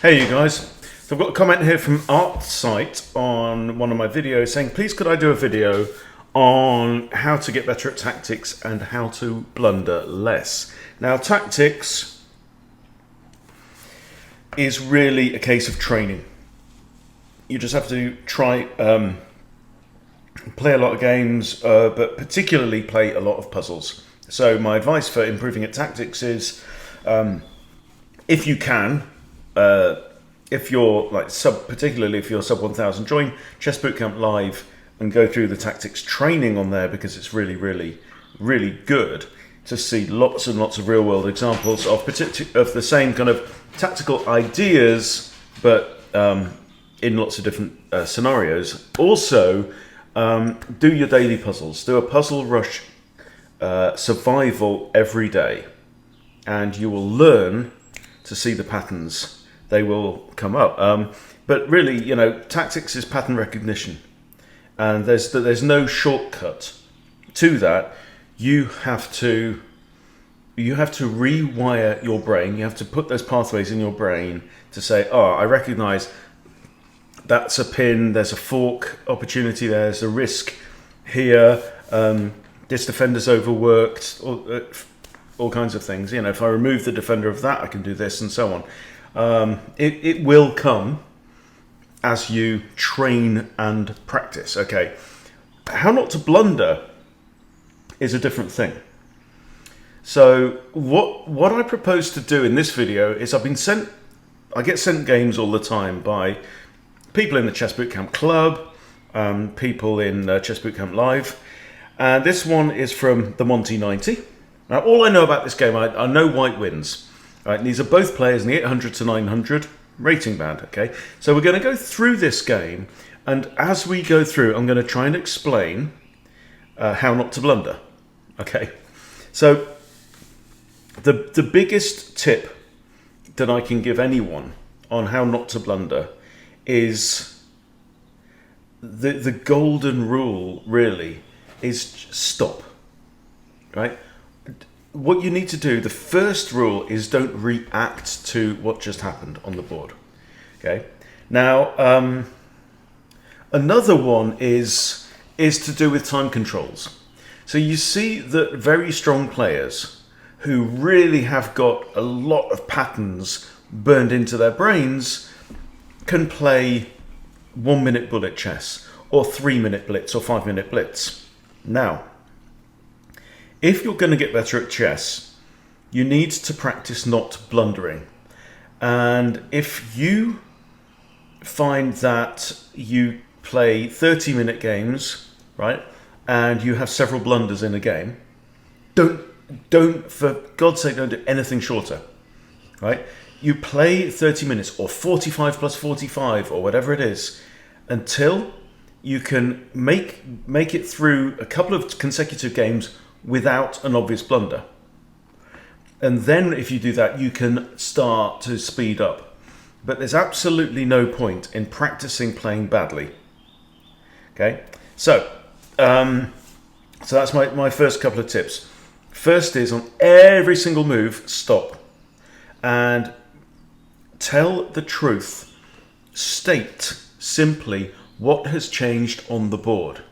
Hey you guys, so I've got a comment here from ArtSite on one of my videos saying, please could I do a video on how to get better at tactics and how to blunder less. Now tactics is really a case of training. You just have to try, play a lot of games, but particularly play a lot of puzzles. So my advice for improving at tactics is, if you can, if you're like particularly if you're sub 1000, join Chess Bootcamp Live and go through the tactics training on there, because it's really good to see lots and lots of real world examples of the same kind of tactical ideas, but in lots of different scenarios. Also, do your daily puzzles. Do a puzzle rush survival every day, and you will learn to see the patterns. They will come up. But really, you know, tactics is pattern recognition, and there's no shortcut to that. You have to rewire your brain. You have to put those pathways in your brain to say, oh, I recognize that's a pin, there's a fork opportunity, there's a risk here, this defender's overworked, all kinds of things. You know, if I remove the defender of that, I can do this, and so on. It will come as you train and practice. Okay, how not to blunder is a different thing. So what I propose to do in this video is I get sent games all the time by people in the Chess Bootcamp Club, people in Chess Bootcamp Live, and this one is from the Monty 90. Now, all I know about this game, I know white wins. Right, these are both players in the 800 to 900 rating band. Okay, so we're going to go through this game, and as we go through, I'm going to try and explain how not to blunder. Okay, so the biggest tip that I can give anyone on how not to blunder is the golden rule. Really, is stop. Right. What you need to do, the first rule is don't react to what just happened on the board. Okay. Now, another one is to do with time controls. So you see that very strong players who really have got a lot of patterns burned into their brains can play 1 minute bullet chess, or 3 minute blitz, or 5 minute blitz. Now, if you're going to get better at chess, you need to practice not blundering. And if you find that you play 30-minute games, right, and you have several blunders in a game, don't, for God's sake, don't do anything shorter, right? You play 30 minutes, or 45 plus 45, or whatever it is, until you can make it through a couple of consecutive games without an obvious blunder. And then if you do that, you can start to speed up. But there's absolutely no point in practicing playing badly. Okay, so that's my first couple of tips. First is, on every single move, stop and tell the truth. State simply what has changed on the board.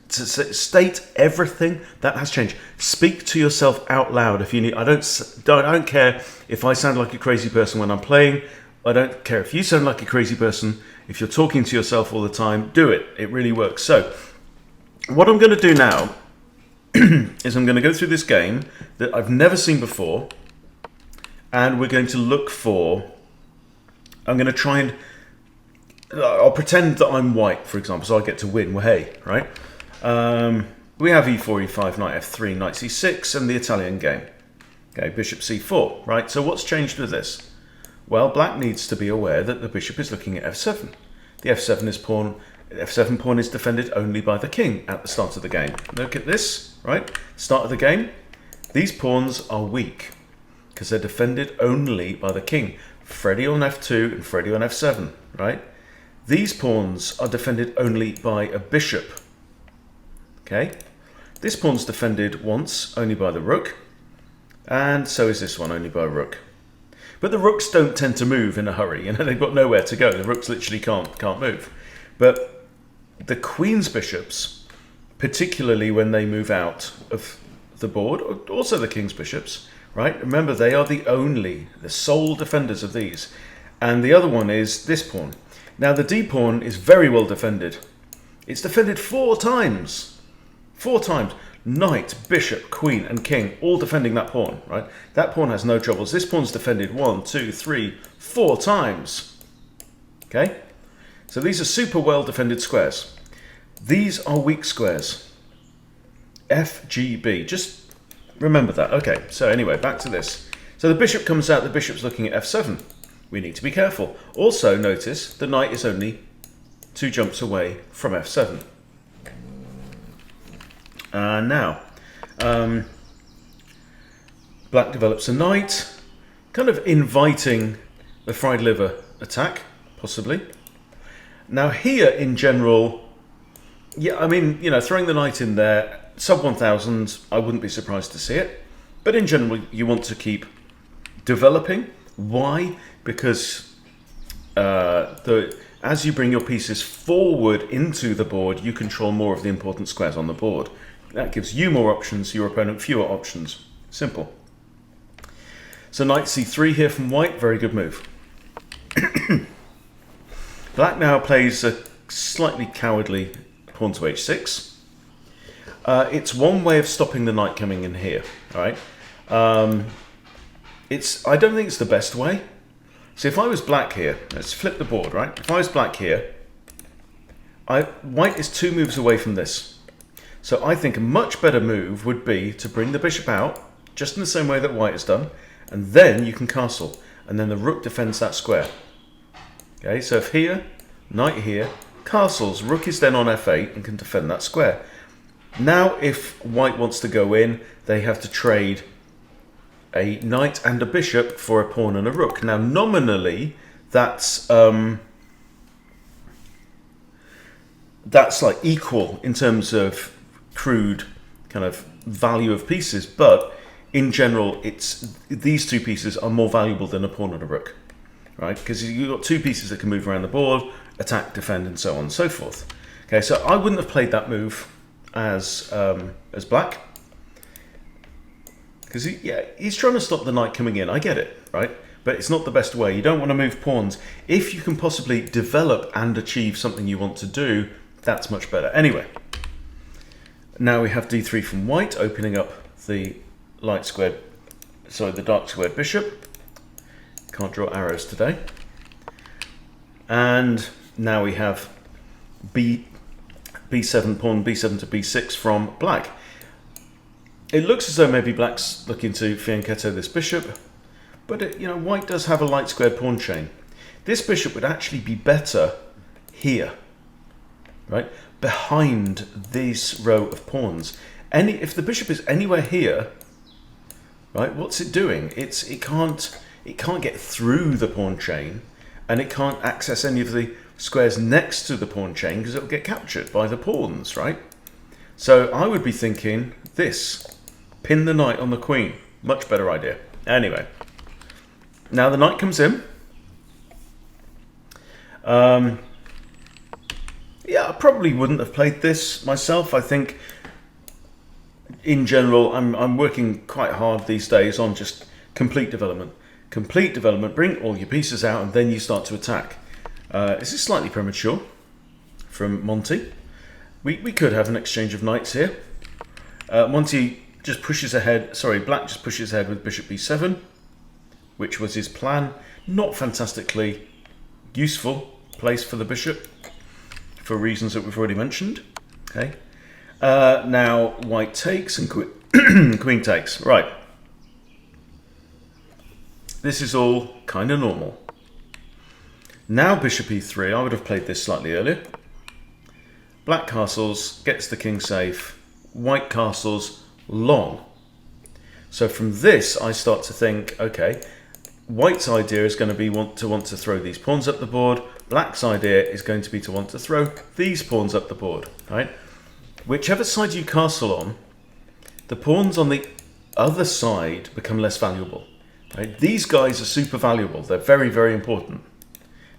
State everything that has changed. Speak to yourself out loud if you need. I don't care if I sound like a crazy person when I'm playing. I don't care if you sound like a crazy person. If you're talking to yourself all the time, do it. It really works. So what I'm going to do now is I'm going to go through this game that I've never seen before, and we're going to look for, I'm going to try and, I'll pretend that I'm white, for example, so I get to win. Well, hey, right? We have e4, e5, knight f3, knight c6, and the Italian game. Okay, bishop c4, right? So what's changed with this? Well, black needs to be aware that the bishop is looking at f7. The f7 pawn is defended only by the king at the start of the game. Look at this, right? Start of the game. These pawns are weak because they're defended only by the king. Freddy on f2 and Freddy on f7, right? These pawns are defended only by a bishop. Okay, this pawn's defended once only by the rook, and so is this one only by a rook. But the rooks don't tend to move in a hurry. You know, they've got nowhere to go. The rooks literally can't move. But the queen's bishops, particularly when they move out of the board, also the king's bishops, right? Remember, they are the sole defenders of these. And the other one is this pawn. Now, the D pawn is very well defended. It's defended 4 times. 4 times. Knight, bishop, queen, and king, all defending that pawn, right? That pawn has no troubles. This pawn's defended 1, 2, 3, 4 times. Okay? So these are super well defended squares. These are weak squares. F, G, B. Just remember that. Okay, so anyway, back to this. So the bishop comes out, the bishop's looking at F7. We need to be careful. Also, notice the knight is only 2 jumps away from F7. Now, black develops a knight, kind of inviting the fried liver attack, possibly. Now here, in general, yeah, I mean, you know, throwing the knight in there, sub 1000, I wouldn't be surprised to see it. But in general, you want to keep developing. Why? Because as you bring your pieces forward into the board, you control more of the important squares on the board. That gives you more options, your opponent fewer options. Simple. So knight c3 here from white, very good move. Black now plays a slightly cowardly pawn to h6. It's one way of stopping the knight coming in here. All right. I don't think it's the best way. So if I was black here, let's flip the board, right? If I was black here, white is 2 moves away from this. So I think a much better move would be to bring the bishop out, just in the same way that white has done, and then you can castle, and then the rook defends that square. Okay, so if here, knight here, castles, rook is then on f8 and can defend that square. Now if white wants to go in, they have to trade a knight and a bishop for a pawn and a rook. Now nominally, that's like equal in terms of crude kind of value of pieces, but in general, these 2 pieces are more valuable than a pawn and a rook, right? Because you've got 2 pieces that can move around the board, attack, defend, and so on and so forth. Okay, so I wouldn't have played that move as black, because he's trying to stop the knight coming in. I get it, right? But it's not the best way. You don't want to move pawns. If you can possibly develop and achieve something you want to do, that's much better. Anyway, now we have d3 from white, opening up the dark squared bishop. Can't draw arrows today. And now we have b7 pawn, b7 to b6 from black. It looks as though maybe black's looking to fianchetto this bishop, but white does have a light squared pawn chain. This bishop would actually be better here, right? Behind this row of pawns. If the bishop is anywhere here, right, what's it doing? It can't get through the pawn chain, and it can't access any of the squares next to the pawn chain because it'll get captured by the pawns, right? So I would be thinking this. Pin the knight on the queen. Much better idea. Anyway. Now the knight comes in. Yeah, I probably wouldn't have played this myself. I think, in general, I'm working quite hard these days on just complete development. Complete development, bring all your pieces out, and then you start to attack. This is slightly premature from Monty. We could have an exchange of knights here. Monty just pushes ahead, black just pushes ahead with bishop b7, which was his plan. Not fantastically useful place for the bishop, for reasons that we've already mentioned. Okay. Now white takes and queen takes. Right. This is all kind of normal. Now bishop e3. I would have played this slightly earlier. Black castles, gets the king safe. White castles, long. So from this, I start to think, okay, white's idea is going to be want to throw these pawns up the board. Black's idea is going to be to want to throw these pawns up the board, right? Whichever side you castle on, the pawns on the other side become less valuable. Right? These guys are super valuable. They're very, very important.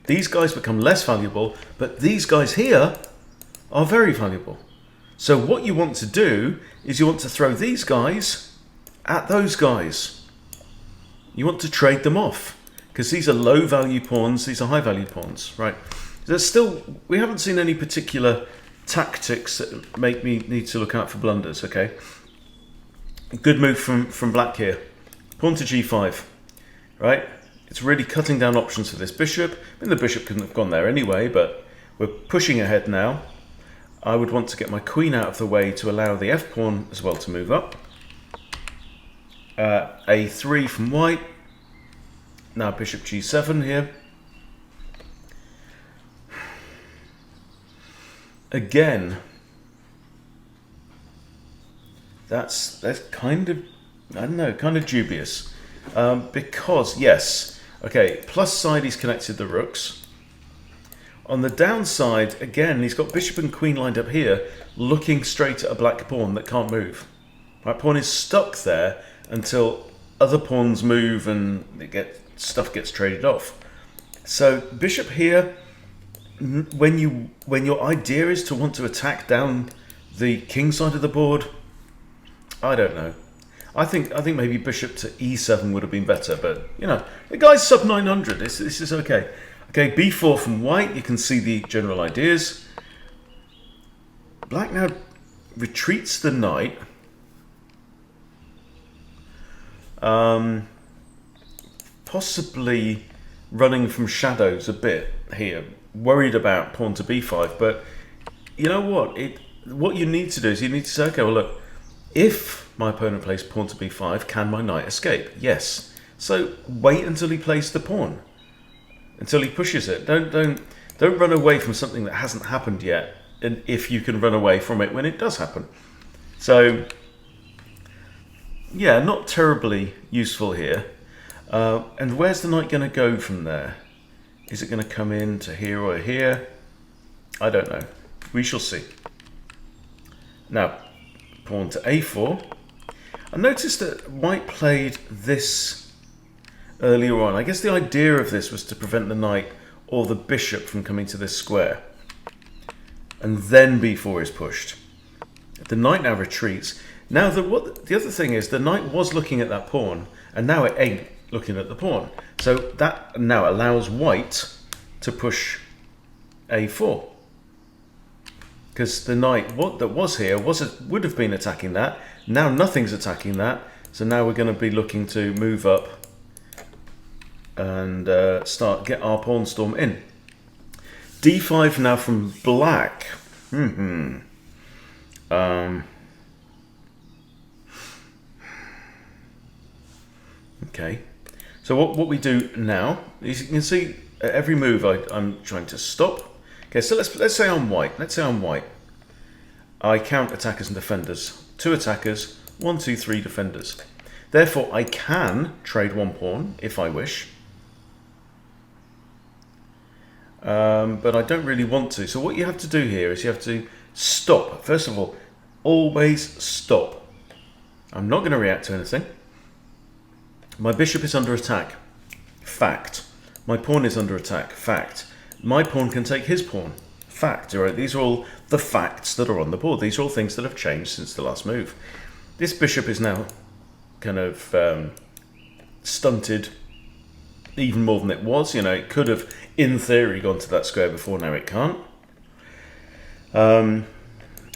These guys become less valuable, but these guys here are very valuable. So what you want to do is you want to throw these guys at those guys. You want to trade them off because these are low value pawns, these are high value pawns, right? There's still, we haven't seen any particular tactics that make me need to look out for blunders, okay? Good move from black here. Pawn to g5, right? It's really cutting down options for this bishop. I mean, the bishop couldn't have gone there anyway, but we're pushing ahead now. I would want to get my queen out of the way to allow the f-pawn as well to move up. A3 from white. Now bishop g7 here. Again, that's kind of, I don't know, kind of dubious. Because, yes, okay, plus side he's connected the rooks. On the downside, again, he's got bishop and queen lined up here, looking straight at a black pawn that can't move. Right, pawn is stuck there until other pawns move and stuff gets traded off. So bishop here, when your idea is to want to attack down the king side of the board, I don't know. I think maybe bishop to e7 would have been better, but you know, the guy's sub 900. This is okay. Okay, b4 from white. You can see the general ideas. Black now retreats the knight. Possibly running from shadows a bit here. Worried about pawn to b5, but you know what? What you need to do is you need to say, okay, well look, if my opponent plays pawn to b5, can my knight escape? Yes. So wait until he plays the pawn, until he pushes it. Don't run away from something that hasn't happened yet, and if you can run away from it when it does happen. So yeah, not terribly useful here. And where's the knight going to go from there? Is it going to come in to here or here? I don't know. We shall see. Now, pawn to a4. I noticed that white played this earlier on. I guess the idea of this was to prevent the knight or the bishop from coming to this square. And then b4 is pushed. The knight now retreats. Now, the other thing is the knight was looking at that pawn, and now it ain't looking at the pawn. So that now allows white to push a4. Because the knight that was here would have been attacking that. Now nothing's attacking that. So now we're going to be looking to move up and get our pawn storm in. d5 now from black. Okay. So what we do now is, you can see at every move I'm trying to stop. Okay, so let's say I'm white. Let's say I'm white. I count attackers and defenders. 2 attackers, 1, 2, 3 defenders. Therefore, I can trade one pawn if I wish. But I don't really want to. So what you have to do here is you have to stop. First of all, always stop. I'm not going to react to anything. My bishop is under attack. Fact. My pawn is under attack. Fact. My pawn can take his pawn. Fact. All right, these are all the facts that are on the board. These are all things that have changed since the last move. This bishop is now kind of stunted even more than it was. You know, it could have, in theory, gone to that square before. Now it can't.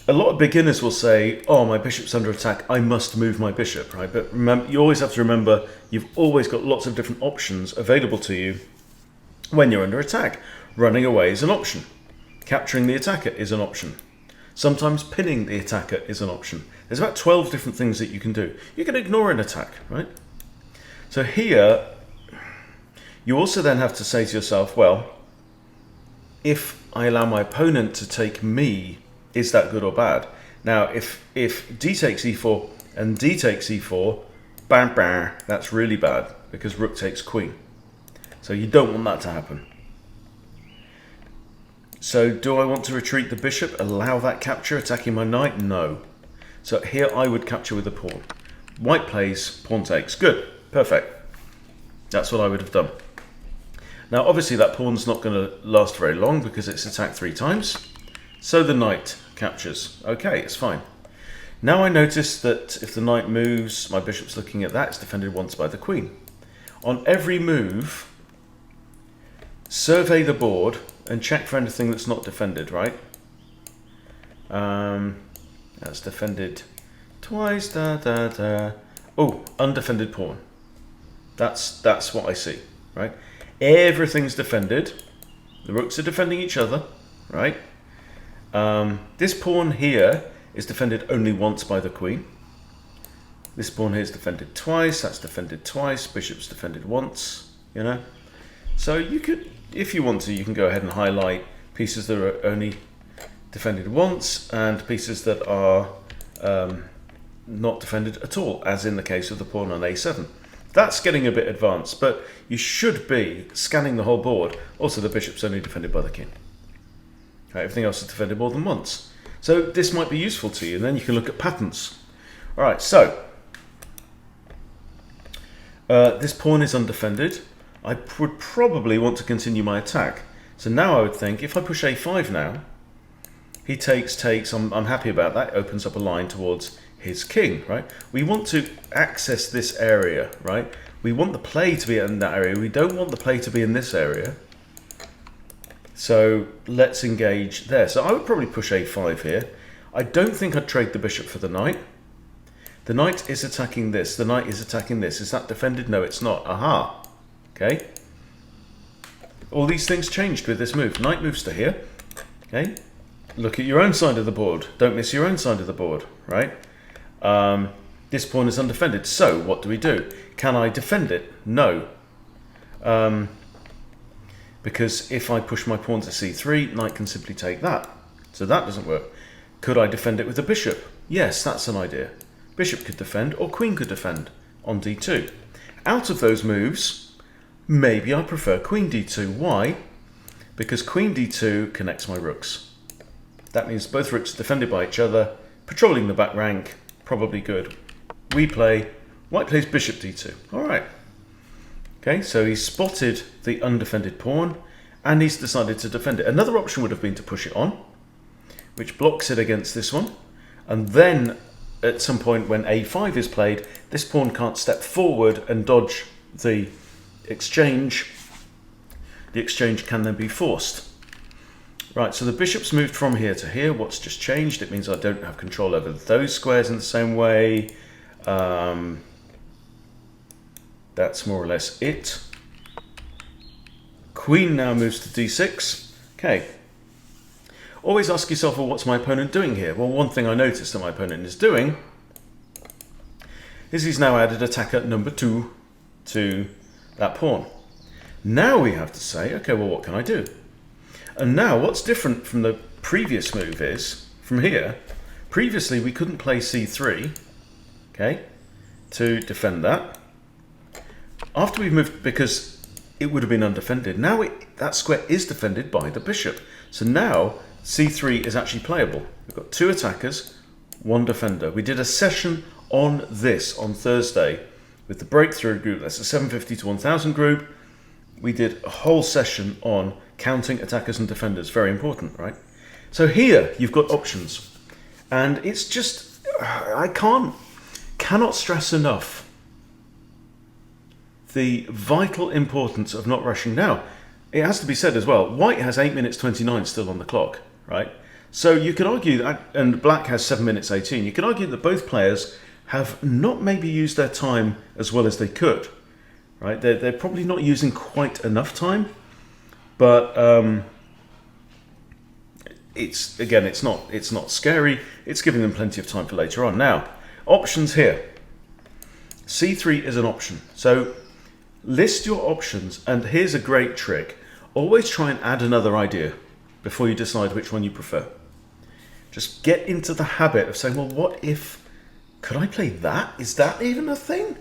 A lot of beginners will say, oh, my bishop's under attack, I must move my bishop, right? But remember, you always have to remember, you've always got lots of different options available to you when you're under attack. Running away is an option. Capturing the attacker is an option. Sometimes pinning the attacker is an option. There's about 12 different things that you can do. You can ignore an attack, right? So here, you also then have to say to yourself, well, if I allow my opponent to take me, is that good or bad? Now, if d takes e4 and d takes e4, bam, bam, that's really bad because rook takes queen. So you don't want that to happen. So do I want to retreat the bishop, allow that capture, attacking my knight? No. So here I would capture with the pawn. White plays, pawn takes. Good, perfect. That's what I would have done. Now, obviously, that pawn's not going to last very long because it's attacked 3 times. So the knight captures. Okay, it's fine. Now I notice that if the knight moves, my bishop's looking at that, it's defended once by the queen. On every move, survey the board and check for anything that's not defended, right? That's defended twice, Oh, undefended pawn. That's what I see, right? Everything's defended. The rooks are defending each other, right? This pawn here is defended only once by the queen. This pawn here is defended twice. That's defended twice. Bishop's defended once, you know? So you could, if you want to, you can go ahead and highlight pieces that are only defended once and pieces that are not defended at all, as in the case of the pawn on a7. That's getting a bit advanced, but you should be scanning the whole board. Also, the bishop's only defended by the king. Okay, everything else is defended more than once. So this might be useful to you, and then you can look at patterns. All right, so this pawn is undefended. I would probably want to continue my attack. So now I would think, if I push a5 now, he takes, I'm happy about that. It opens up a line towards his king, right? We want to access this area, right? We want the play to be in that area. We don't want the play to be in this area. So let's engage there. So I would probably push a5 here. I don't think I'd trade the bishop for the knight. The knight is attacking this. The knight is attacking this. Is that defended? No, it's not. Aha. Okay. All these things changed with this move. Knight moves to here. Okay. Look at your own side of the board. Don't miss your own side of the board, right? This pawn is undefended. So what do we do? Can I defend it? No. Because if I push my pawn to c3, knight can simply take that. So that doesn't work. Could I defend it with a bishop? Yes, that's an idea. Bishop could defend, or queen could defend on d2. Out of those moves, maybe I prefer queen d2. Why? Because queen d2 connects my rooks. That means both rooks are defended by each other, patrolling the back rank, probably good. We play, white plays bishop d2. All right. Okay, so he's spotted the undefended pawn, and he's decided to defend it. Another option would have been to push it on, which blocks it against this one. And then, at some point when a5 is played, this pawn can't step forward and dodge the exchange. The exchange can then be forced. Right, so the bishop's moved from here to here. What's just changed? It means I don't have control over those squares in the same way. That's more or less it. Queen now moves to d6. Okay. Always ask yourself, well, what's my opponent doing here? Well, one thing I noticed that my opponent is doing is he's now added attacker number 2 to that pawn. Now we have to say, okay, well, what can I do? And now what's different from the previous move is, from here, previously we couldn't play c3, okay, to defend that. After we've moved, because it would have been undefended, now that square is defended by the bishop. So now c3 is actually playable. We've got 2 attackers, 1 defender. We did a session on this on Thursday with the breakthrough group. That's a 750 to 1000 group. We did a whole session on counting attackers and defenders. Very important, right? So here you've got options. And it's just, I cannot stress enough the vital importance of not rushing. Now, it has to be said as well, white has 8 minutes 29 still on the clock, right? So you could argue that, and black has 7 minutes 18, you could argue that both players have not maybe used their time as well as they could, right? They're probably not using quite enough time, but it's not scary. It's giving them plenty of time for later on. Now, options here. C3 is an option. So list your options, and here's a great trick. Always try and add another idea before you decide which one you prefer. Just get into the habit of saying, well, what if, could I play that? Is that even a thing?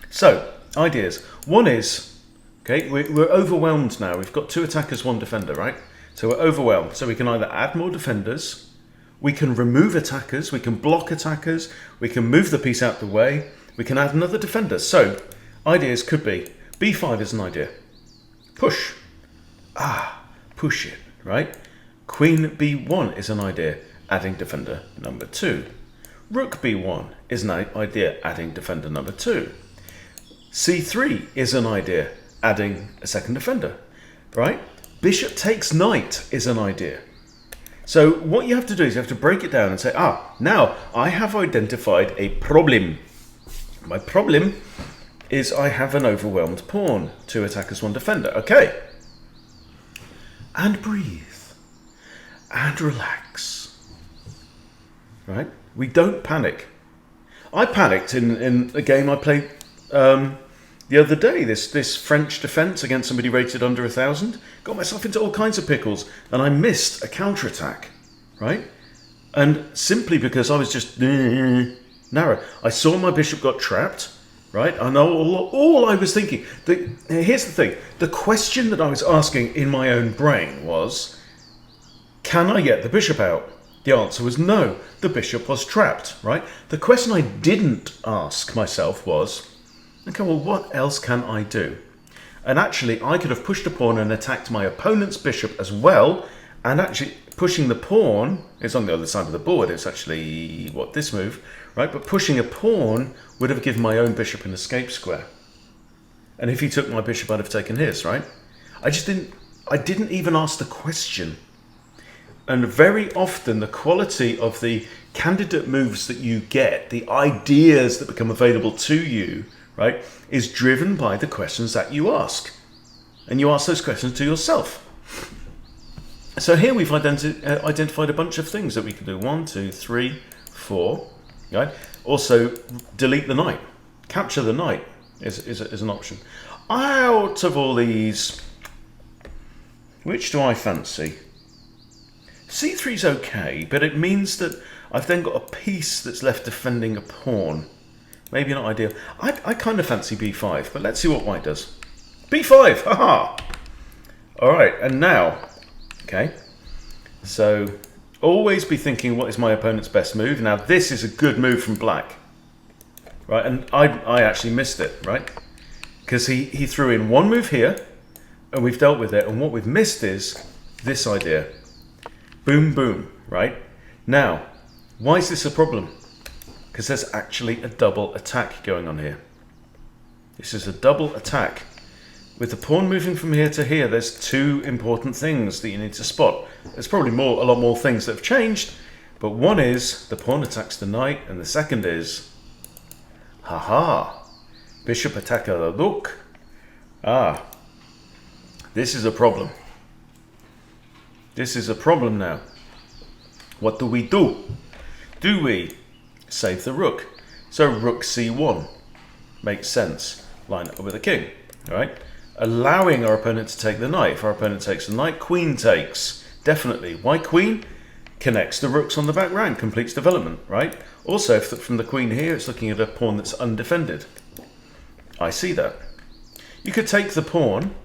So, ideas. One is, okay, we're overwhelmed now. We've got 2 attackers, 1 defender, right? So we're overwhelmed. So we can either add more defenders, we can remove attackers, we can block attackers, we can move the piece out the way, we can add another defender. So ideas could be, b5 is an idea. Push. Push it, right? Queen b1 is an idea, adding defender number 2. Rook b1 is an idea, adding defender number 2. c3 is an idea, adding a second defender, right? Bishop takes knight is an idea. So what you have to do is you have to break it down and say, now I have identified a problem. My problem is I have an overwhelmed pawn, 2 attackers, 1 defender. Okay. And breathe. And relax. Right? We don't panic. I panicked in a game I played the other day. This French defense against somebody rated under 1,000. Got myself into all kinds of pickles. And I missed a counterattack. Right? And simply because I was just narrow. I saw my bishop got trapped. Right? And all I was thinking. Here's the thing. The question that I was asking in my own brain was, can I get the bishop out? The answer was no. The bishop was trapped. Right? The question I didn't ask myself was, okay, well, what else can I do? And actually, I could have pushed a pawn and attacked my opponent's bishop as well. And actually, pushing the pawn is on the other side of the board. It's actually, this move, right? But pushing a pawn would have given my own bishop an escape square. And if he took my bishop, I'd have taken his, right? I didn't even ask the question. And very often, the quality of the candidate moves that you get, the ideas that become available to you, right, is driven by the questions that you ask. And you ask those questions to yourself. So here we've identified a bunch of things that we can do. 1, 2, 3, 4. Right? Also, delete the knight. Capture the knight is an option. Out of all these, which do I fancy? c3 is okay, but it means that I've then got a piece that's left defending a pawn. Maybe not ideal. I kind of fancy b5, but let's see what white does. b5! Haha! Alright, and now, okay, so always be thinking, what is my opponent's best move? Now, this is a good move from black. Right, and I actually missed it, right? Because he threw in one move here, and we've dealt with it, and what we've missed is this idea. Boom, boom, right? Now, why is this a problem? Because there's actually a double attack going on here. This is a double attack. With the pawn moving from here to here, there's 2 important things that you need to spot. There's probably a lot more things that have changed, but one is the pawn attacks the knight, and the second is, haha, bishop attack the rook. This is a problem. This is a problem now. What do we do? Do we save the rook? So rook c1 makes sense. Line up with the king, all right? Allowing our opponent to take the knight. If our opponent takes the knight, queen takes. Definitely. Why queen? Connects the rooks on the back rank, completes development, right? Also, if from the queen here, it's looking at a pawn that's undefended. I see that. You could take the pawn.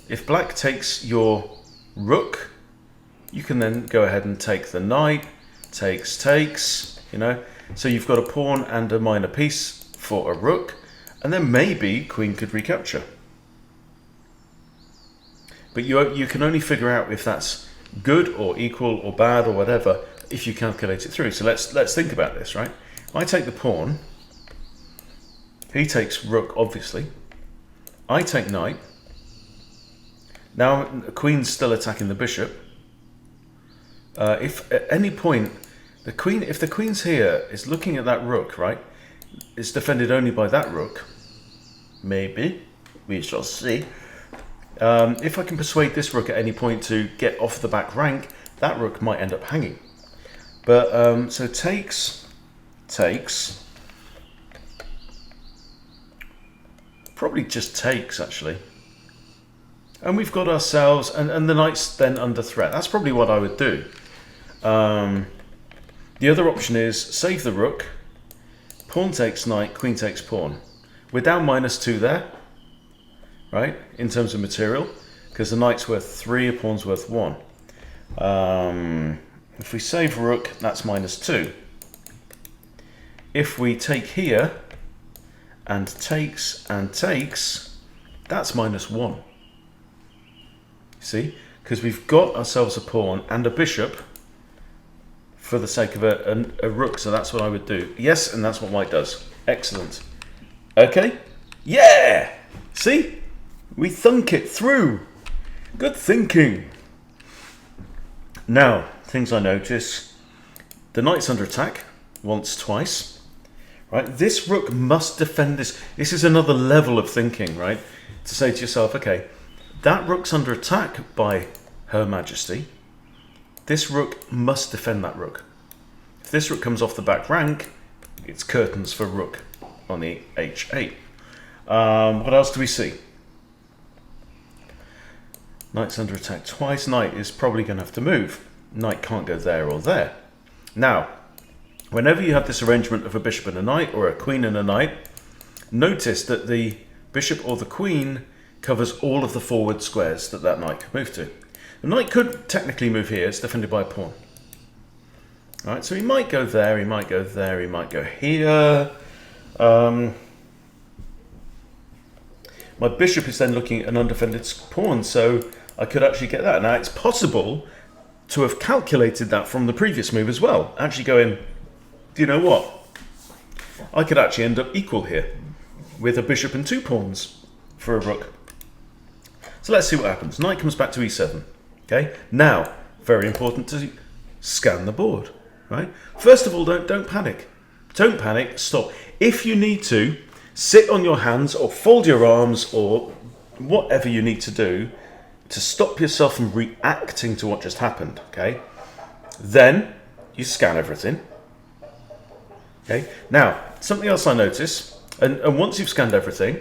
If black takes your rook, you can then go ahead and take the knight. Takes, you know. So you've got a pawn and a minor piece for a rook. And then maybe queen could recapture. But you can only figure out if that's good or equal or bad or whatever if you calculate it through. So let's think about this, right? I take the pawn. He takes rook, obviously. I take knight. Now queen's still attacking the bishop. If at any point if the queen's here is looking at that rook, right? It's defended only by that rook. Maybe. We shall see. If I can persuade this rook at any point to get off the back rank, that rook might end up hanging. But, so takes. Probably just takes, actually. And we've got ourselves, and the knight's then under threat. That's probably what I would do. The other option is save the rook. Pawn takes knight, queen takes pawn. We're down -2 there, right, in terms of material, because the knight's worth 3, a pawn's worth 1. If we save rook, that's -2. If we take here and takes and takes, that's -1. See? Because we've got ourselves a pawn and a bishop for the sake of a rook, so that's what I would do. Yes, and that's what white does. Excellent. Okay. Yeah! See? We thunk it through. Good thinking. Now, things I notice. The knight's under attack once, twice. Right? This rook must defend this. This is another level of thinking, right? To say to yourself, okay, that rook's under attack by Her Majesty. This rook must defend that rook. If this rook comes off the back rank, it's curtains for rook on the h8. What else do we see? Knight's under attack twice. Knight is probably going to have to move. Knight can't go there or there. Now, whenever you have this arrangement of a bishop and a knight, or a queen and a knight, notice that the bishop or the queen covers all of the forward squares that that knight could move to. The knight could technically move here. It's defended by a pawn. All right, so he might go there, he might go there, he might go here. My bishop is then looking at an undefended pawn, so I could actually get that. Now, it's possible to have calculated that from the previous move as well. Actually going, do you know what? I could actually end up equal here with a bishop and 2 pawns for a rook. So let's see what happens. Knight comes back to e7. Okay. Now, very important to scan the board. Right. First of all, don't panic. Don't panic. Stop. If you need to, sit on your hands or fold your arms or whatever you need to do to stop yourself from reacting to what just happened. Okay. Then you scan everything. Okay. Now, something else I notice, and once you've scanned everything,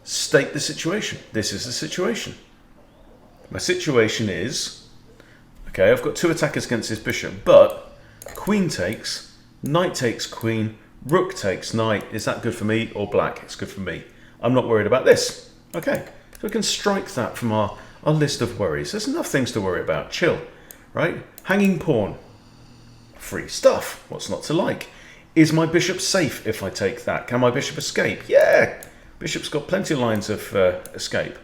state the situation. This is the situation. My situation is, okay, I've got 2 attackers against this bishop, but queen takes, knight takes queen, rook takes knight. Is that good for me or black? It's good for me. I'm not worried about this. Okay, so we can strike that from our list of worries. There's enough things to worry about. Chill, right? Hanging pawn. Free stuff. What's not to like? Is my bishop safe if I take that? Can my bishop escape? Yeah, bishop's got plenty of lines of escape.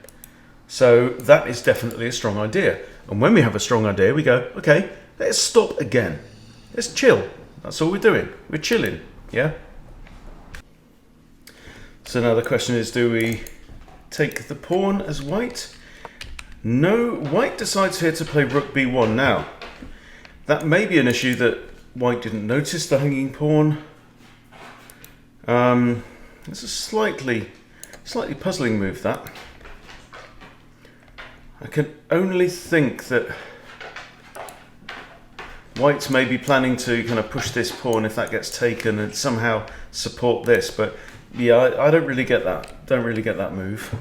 So that is definitely a strong idea. And when we have a strong idea, we go, okay, let's stop again. Let's chill. That's all we're doing. We're chilling, yeah? So now the question is, do we take the pawn as white? No, white decides here to play rook b1. Now, that may be an issue that white didn't notice the hanging pawn. It's a slightly puzzling move, that. I can only think that white's maybe planning to kind of push this pawn if that gets taken and somehow support this, but yeah, I don't really get that. Don't really get that move.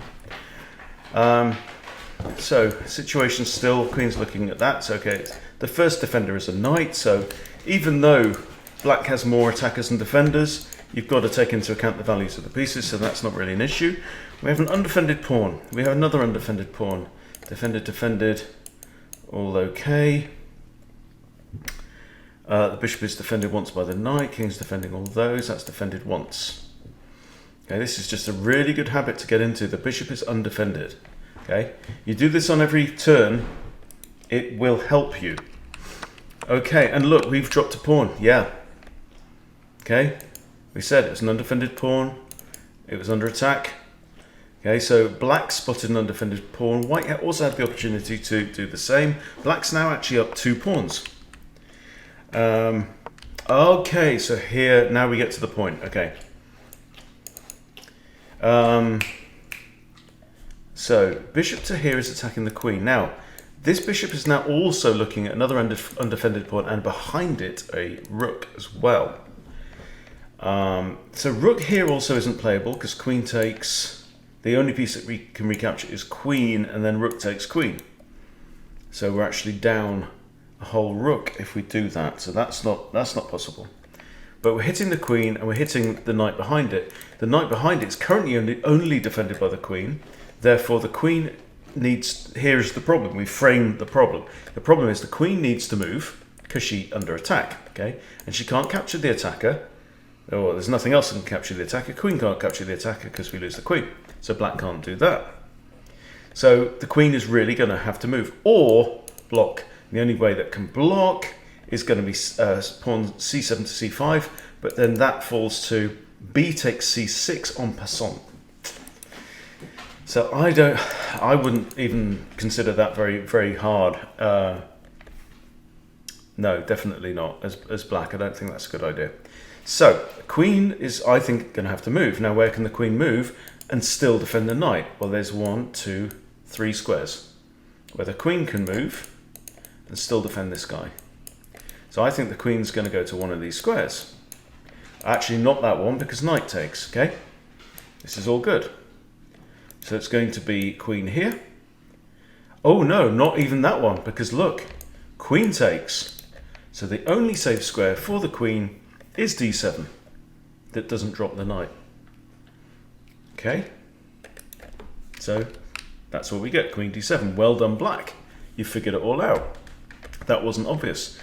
So, situation still, queen's looking at that. So, okay, the first defender is a knight, so even though black has more attackers and defenders, you've got to take into account the values of the pieces, so that's not really an issue. We have an undefended pawn. We have another undefended pawn. Defended, defended, all okay. The bishop is defended once by the knight, king's defending all those, that's defended once. Okay, this is just a really good habit to get into. The bishop is undefended. Okay, you do this on every turn, it will help you. Okay, and look, we've dropped a pawn, yeah. Okay, we said it was an undefended pawn, it was under attack. Okay, so black spotted an undefended pawn. White also had the opportunity to do the same. Black's now actually up 2 pawns. Okay, so here, now we get to the point. Okay. So, bishop to here is attacking the queen. Now, this bishop is now also looking at another undefended pawn, and behind it, a rook as well. So, rook here also isn't playable, because queen takes... The only piece that we can recapture is queen, and then rook takes queen. So we're actually down a whole rook if we do that. So that's not possible. But we're hitting the queen, and we're hitting the knight behind it. The knight behind it is currently only defended by the queen. Therefore, the queen needs... Here is the problem. We framed the problem. The problem is the queen needs to move because she's under attack. Okay, and she can't capture the attacker Oh, there's nothing else that can capture the attacker. Queen can't capture the attacker because we lose the queen. So black can't do that. So the queen is really going to have to move or block. The only way that can block is going to be pawn c7 to c5, but then that falls to b takes c6 en passant. So I wouldn't even consider that very hard. No, definitely not. As black, I don't think that's a good idea. So queen is, I think, going to have to move. Now, where can the queen move and still defend the knight? Well, there's 1, 2, 3 squares where the queen can move and still defend this guy. So I think the queen's going to go to one of these squares. Actually, not that one, because knight takes, okay? This is all good. So it's going to be queen here. Oh no, not even that one, because look, queen takes. So the only safe square for the queen is d7. That doesn't drop the knight. Okay? So that's what we get, queen d7. Well done, black. You figured it all out. That wasn't obvious.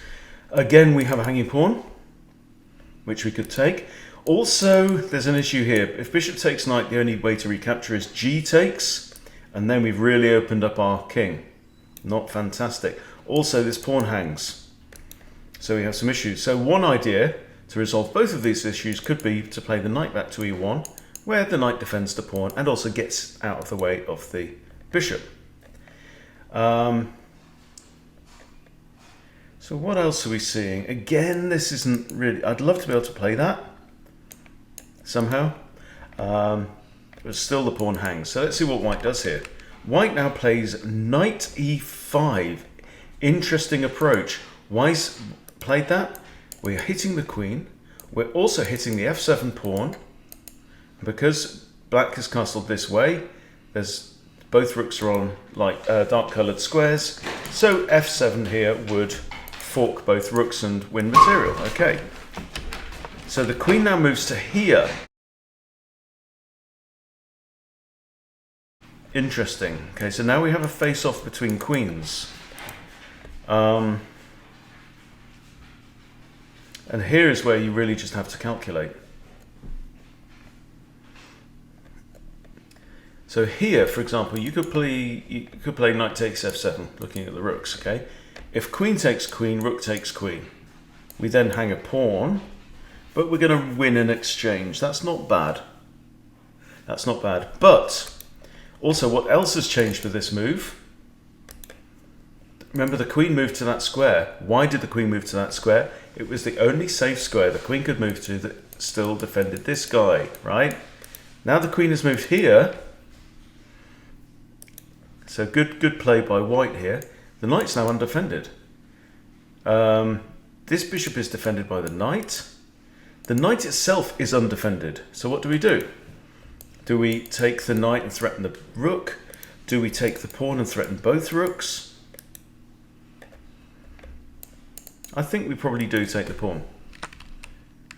Again, we have a hanging pawn, which we could take. Also, there's an issue here. If bishop takes knight, the only way to recapture is g takes, and then we've really opened up our king. Not fantastic. Also, this pawn hangs. So we have some issues. So one idea to resolve both of these issues could be to play the knight back to e1, where the knight defends the pawn and also gets out of the way of the bishop. So what else are we seeing? Again, this isn't really... I'd love to be able to play that somehow. But still the pawn hangs. So let's see what white does here. White now plays knight e5. Interesting approach. White's played that. We're hitting the queen. We're also hitting the f7 pawn. Because black is castled this way, there's both rooks are on like dark coloured squares. So f7 here would fork both rooks and win material. Okay. So the queen now moves to here. Interesting. Okay, so now we have a face-off between queens. And here is where you really just have to calculate. So here, for example, you could play knight takes f7, looking at the rooks. Okay, if queen takes queen, rook takes queen. We then hang a pawn, but we're going to win an exchange. That's not bad. That's not bad. But also, what else has changed with this move? Remember, the queen moved to that square. Why did the queen move to that square? It was the only safe square the queen could move to that still defended this guy, right? Now the queen has moved here. So good play by white here. The knight's now undefended. This bishop is defended by the knight. The knight itself is undefended. So what do? Do we take the knight and threaten the rook? Do we take the pawn and threaten both rooks? I think we probably do take the pawn.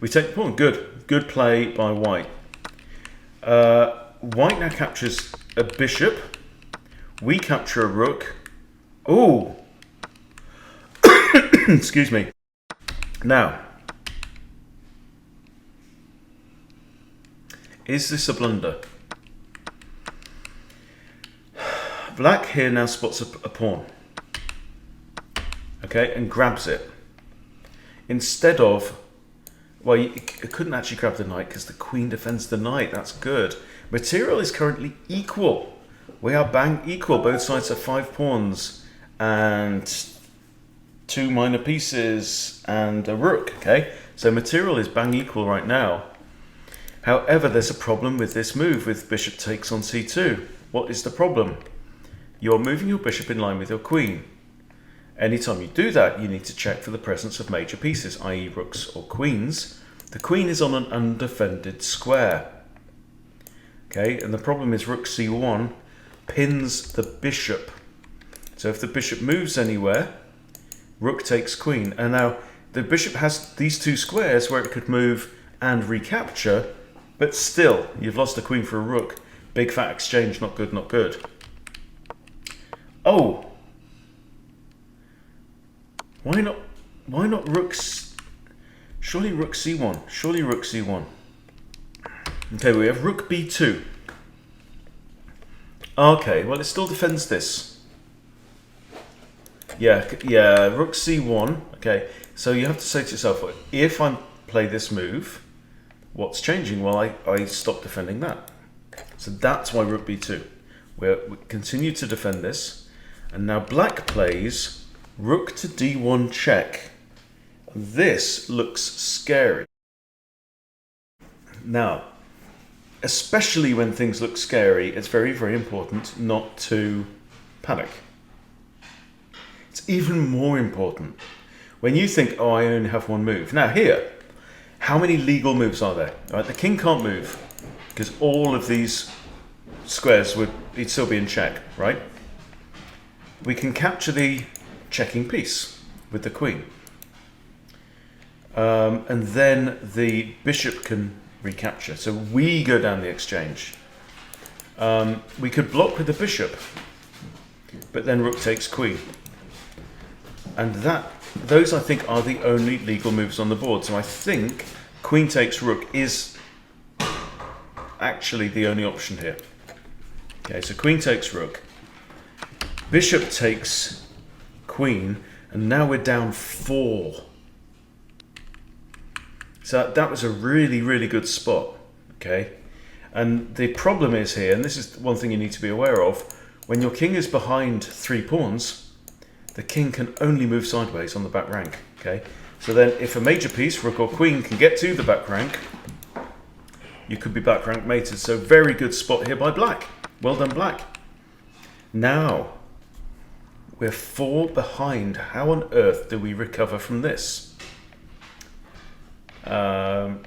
We take the pawn. Good play by white. White now captures a bishop. We capture a rook. Oh! Excuse me. Now, is this a blunder? Black here now spots a pawn. Okay, and grabs it. Instead of... Well, it couldn't actually grab the knight because the queen defends the knight. That's good. Material is currently equal. We are bang equal. Both sides have 5 pawns and 2 minor pieces and a rook. Okay, so material is bang equal right now. However, there's a problem with this move with bishop takes on c2. What is the problem? You're moving your bishop in line with your queen. Anytime you do that, you need to check for the presence of major pieces, i.e. rooks or queens. The queen is on an undefended square. Okay, and the problem is rook c1 pins the bishop. So if the bishop moves anywhere, rook takes queen. And now the bishop has these 2 squares where it could move and recapture, but still, you've lost a queen for a rook. Big fat exchange, not good, not good. Oh! Why not rooks? Surely rook c1. Surely rook c1. Okay, we have rook b2. Okay, well, it still defends this. Yeah, rook c1. Okay, so you have to say to yourself, if I play this move, what's changing? Well, I stop defending that. So that's why rook b2. We continue to defend this. And now black plays rook to d1 check. This looks scary. Now, especially when things look scary, it's very, very important not to panic. It's even more important when you think, oh, I only have one move. Now here, how many legal moves are there? Right, the king can't move because all of these squares would still be in check, right? We can capture the checking piece with the queen. And then the bishop can recapture. So we go down the exchange. We could block with the bishop, but then rook takes queen. And those I think are the only legal moves on the board. So I think queen takes rook is actually the only option here. Okay, so queen takes rook. Bishop takes queen, and now we're down 4. So that was a really, really good spot, okay? And the problem is here, and this is one thing you need to be aware of, when your king is behind 3 pawns, the king can only move sideways on the back rank, okay? So then if a major piece, rook or queen, can get to the back rank, you could be back rank mated. So very good spot here by black. Well done, black. Now, we're 4 behind. How on earth do we recover from this?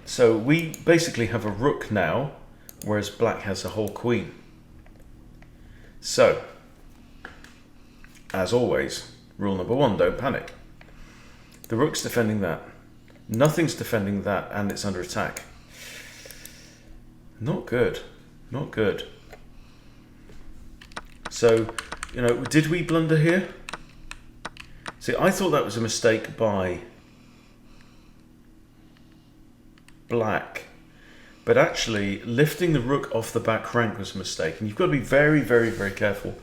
So we basically have a rook now, whereas black has a whole queen. So, as always, rule number 1, don't panic. The rook's defending that. Nothing's defending that, and it's under attack. Not good. Not good. So, you know, did we blunder here? See, I thought that was a mistake by black, but actually lifting the rook off the back rank was a mistake, and you've got to be very, very, very careful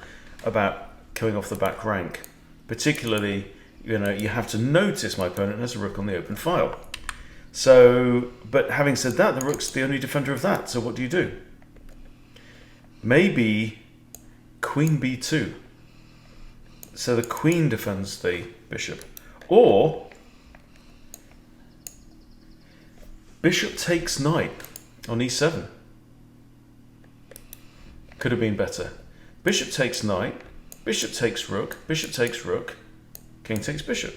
about coming off the back rank. Particularly, you know, you have to notice my opponent has a rook on the open file. So, but having said that, the rook's the only defender of that, so what do you do? Maybe queen b2. So the queen defends the bishop. Or bishop takes knight on e7. Could have been better. Bishop takes knight, bishop takes rook, king takes bishop.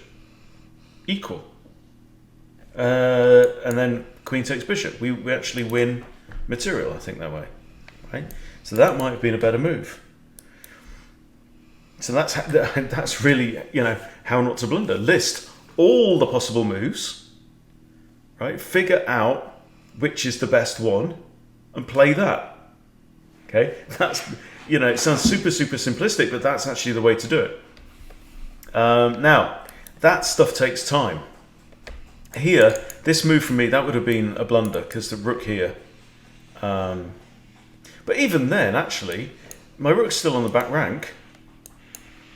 Equal. And then queen takes bishop. We actually win material, I think, that way. Right? So that might have been a better move. So that's really, you know, how not to blunder. List all the possible moves, right? Figure out which is the best one and play that. Okay? That's, you know, it sounds super, super simplistic, but that's actually the way to do it. Now, that stuff takes time. Here, this move from me, that would have been a blunder because the rook here. But even then, actually, my rook's still on the back rank.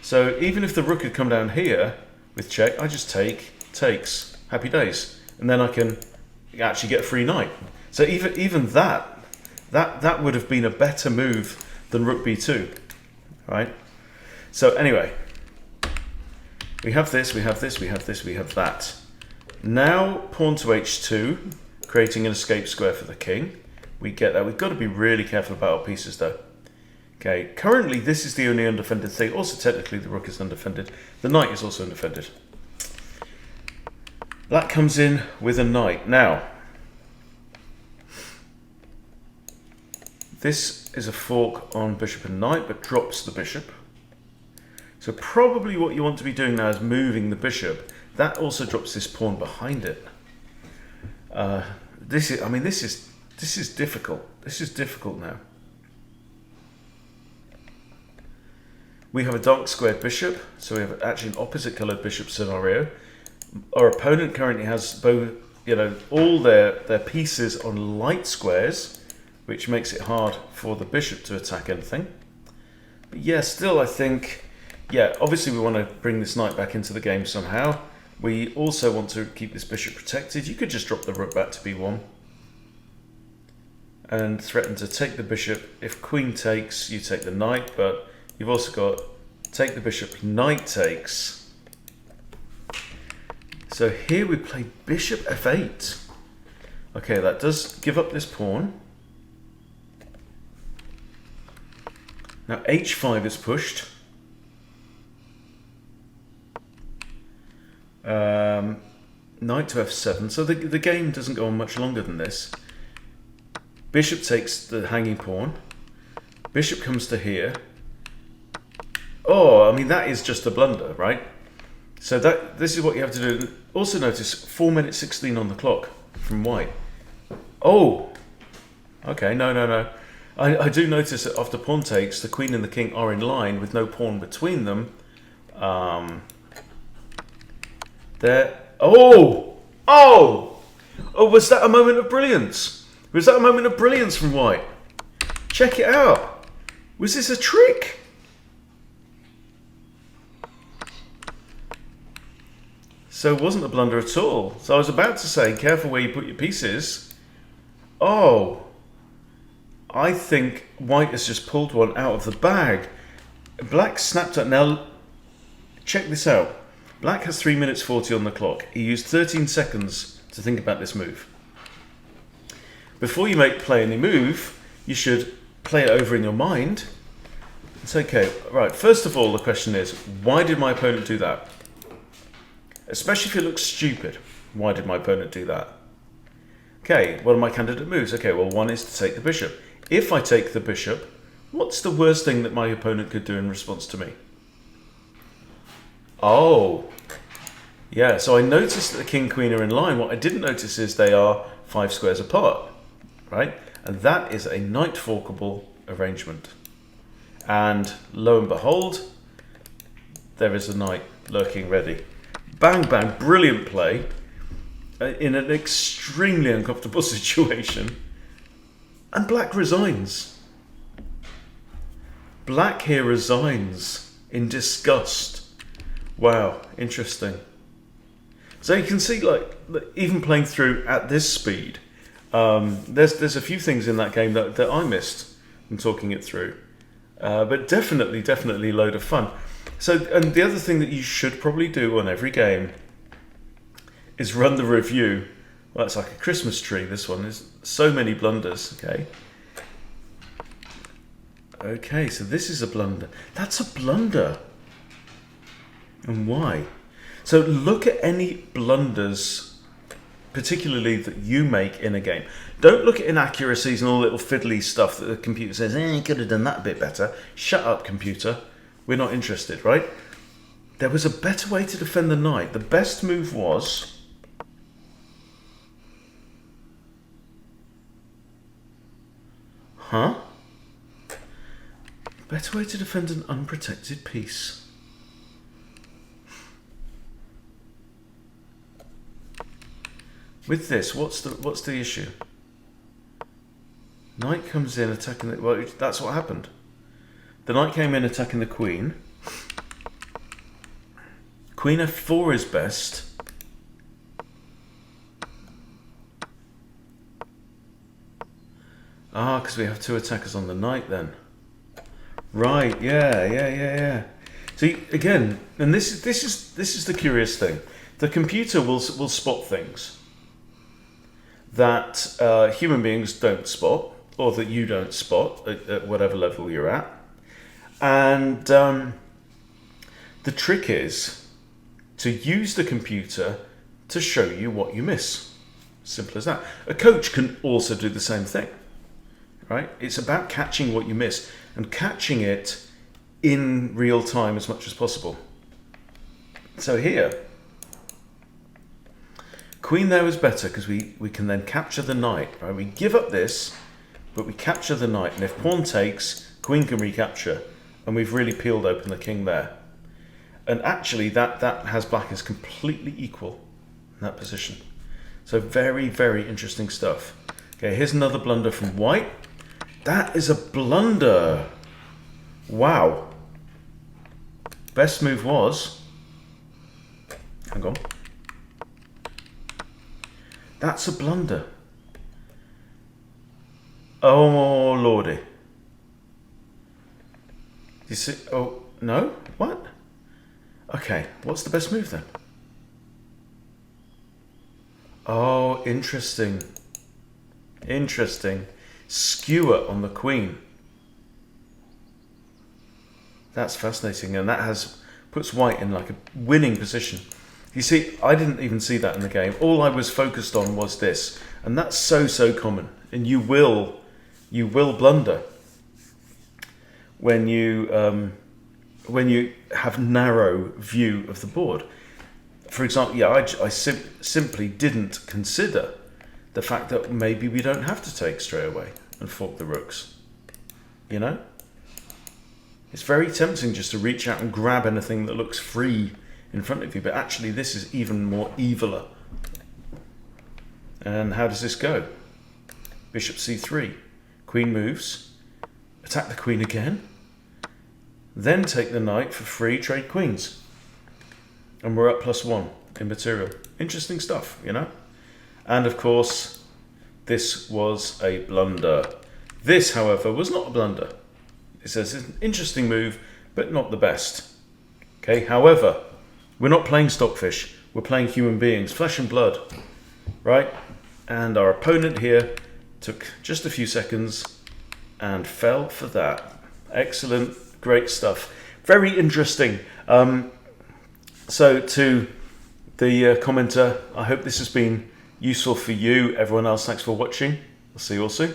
So even if the rook had come down here with check, I just takes, happy days. And then I can actually get a free knight. So even that would have been a better move than rook b2, right? So anyway, we have this, we have this, we have this, we have that. Now pawn to h2, creating an escape square for the king. We get that. We've got to be really careful about our pieces though. Okay, currently this is the only undefended thing. Also technically the rook is undefended. The knight is also undefended. Black comes in with a knight. Now, this is a fork on bishop and knight, but drops the bishop. So probably what you want to be doing now is moving the bishop. That also drops this pawn behind it. This is difficult. This is difficult now. We have a dark squared bishop, so we have actually an opposite coloured bishop scenario. Our opponent currently has both you know, all their pieces on light squares, which makes it hard for the bishop to attack anything. But yeah, still I think, yeah, obviously we want to bring this knight back into the game somehow. We also want to keep this bishop protected. You could just drop the rook back to b1 and threaten to take the bishop. If queen takes, you take the knight, but you've also got take the bishop, knight takes. So here we play bishop f8. Okay, that does give up this pawn. Now h5 is pushed. Knight to f7. So the game doesn't go on much longer than this. Bishop takes the hanging pawn. Bishop comes to here. Oh, I mean, that is just a blunder, right? So this is what you have to do. Also notice 4 minutes 16 on the clock from white. Oh, okay, no. I do notice that after pawn takes, the queen and the king are in line with no pawn between them. Was that a moment of brilliance? Was that a moment of brilliance from white? Check it out. Was this a trick? So it wasn't a blunder at all. So I was about to say, careful where you put your pieces. Oh, I think white has just pulled one out of the bag. Black snapped up. Now, check this out. Black has 3 minutes 40 on the clock. He used 13 seconds to think about this move. Before you play any move, you should play it over in your mind. It's okay. Right, first of all, the question is, why did my opponent do that? Especially if it looks stupid. Why did my opponent do that? Okay, what are my candidate moves? Okay, well, one is to take the bishop. If I take the bishop, what's the worst thing that my opponent could do in response to me? Oh, yeah, so I noticed that the king, queen are in line. What I didn't notice is they are 5 squares apart, right? And that is a knight forkable arrangement. And lo and behold, there is a knight lurking ready. Bang, bang, brilliant play in an extremely uncomfortable situation. And black resigns. Black here resigns in disgust. Wow, interesting. So you can see, like, even playing through at this speed, there's a few things in that game that I missed from talking it through. But definitely a load of fun. So, and the other thing that you should probably do on every game is run the review. Well, it's like a Christmas tree, this one. There's so many blunders, okay? Okay, so this is a blunder. That's a blunder. And why? So look at any blunders, particularly that you make in a game. Don't look at inaccuracies and all little fiddly stuff that the computer says, you could have done that a bit better. Shut up, computer. We're not interested, right? There was a better way to defend the knight. The best move was... Better way to defend an unprotected piece. With this, what's the issue? Knight comes in attacking the... Well, that's what happened. The knight came in attacking the queen. Queen f4 is best. Ah, because we have 2 attackers on the knight then. Right, yeah. See, again, and this is the curious thing. The computer will spot things that human beings don't spot, or that you don't spot at whatever level you're at. And the trick is to use the computer to show you what you miss. Simple as that. A coach can also do the same thing, right? It's about catching what you miss and catching it in real time as much as possible. So here, queen there was better because we can then capture the knight, right? We give up this, but we capture the knight, and if pawn takes, queen can recapture, and we've really peeled open the king there. And actually that has black as completely equal in that position. So very, very interesting stuff. Okay, here's another blunder from white. That is a blunder. Wow. Best move was... Hang on. That's a blunder. Oh, lordy. You see... Oh, no? What? Okay, what's the best move then? Oh, interesting. Interesting. Skewer on the queen. That's fascinating, and that puts white in like a winning position. You see, I didn't even see that in the game. All I was focused on was this, and that's so common. And you will blunder when you have narrow view of the board. For example, yeah, I simply didn't consider the fact that maybe we don't have to take straight away and fork the rooks. You know? It's very tempting just to reach out and grab anything that looks free in front of you, but actually this is even more eviler. And how does this go? Bishop c3. Queen moves. Attack the queen again. Then take the knight for free, trade queens. And we're up +1 in material. Interesting stuff, you know? And of course, this was a blunder. This, however, was not a blunder. It says it's an interesting move, but not the best. Okay, however, we're not playing stockfish. We're playing human beings, flesh and blood, right? And our opponent here took just a few seconds and fell for that. Excellent, great stuff. Very interesting. So to the commenter, I hope this has been useful for you. Everyone else, thanks for watching. I'll see you all soon.